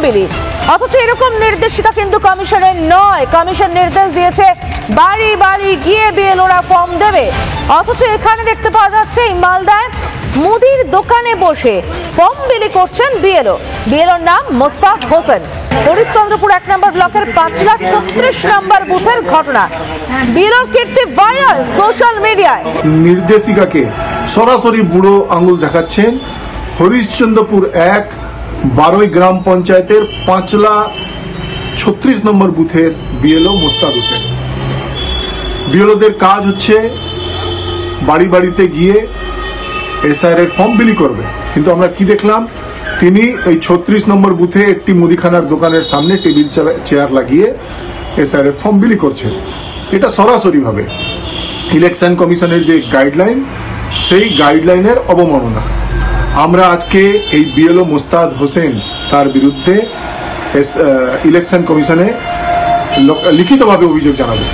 বিলি। অথচ এরকম নির্দেশিকা কিন্তু কমিশনের নয়। কমিশন নির্দেশ দিয়েছে বাড়ি বাড়ি গিয়ে বিএলওরা ফর্ম দেবে। অথচ এখানে দেখতে পাওয়া যাচ্ছে এই মালদায় মুদির দোকানে বসে ফর্ম বিলি করছেন বিএলওর নাম মোস্তাক হোসেন। হরিশ্চন্দ্রপুর 1 নম্বর ব্লকের 536 নম্বর বুথের ঘটনা। বিএলওর কীর্তি ভাইরাল সোশ্যাল মিডিয়ায়। নির্দেশিকাকে সরাসরি বুড়ো আঙুল দেখাচ্ছেন হরিশ্চন্দ্রপুর 1 12 গ্রাম পঞ্চায়েতের 536 নম্বর বুথের বিএলও মোস্তাক হোসেন। বিএলওদের কাজ হচ্ছে বাড়ি বাড়িতে গিয়ে এসআইআর এর ফর্ম বিলি করবে, কিন্তু আমরা কি দেখলাম, তিনি এই 36 নম্বর বুথে একটি মুদিখানার দোকানের সামনে টেবিল চেয়ার লাগিয়ে এসআইআর এর ফর্ম বিলি করছেন। এটা সরাসরি ভাবে ইলেকশন কমিশনের যে গাইডলাইন, সেই গাইডলাইনের অবমাননা। আমরা আজকে এই বিএলও মোস্তাক হোসেন তার বিরুদ্ধে ইলেকশন কমিশনে লিখিতভাবে অভিযোগ জানাবো।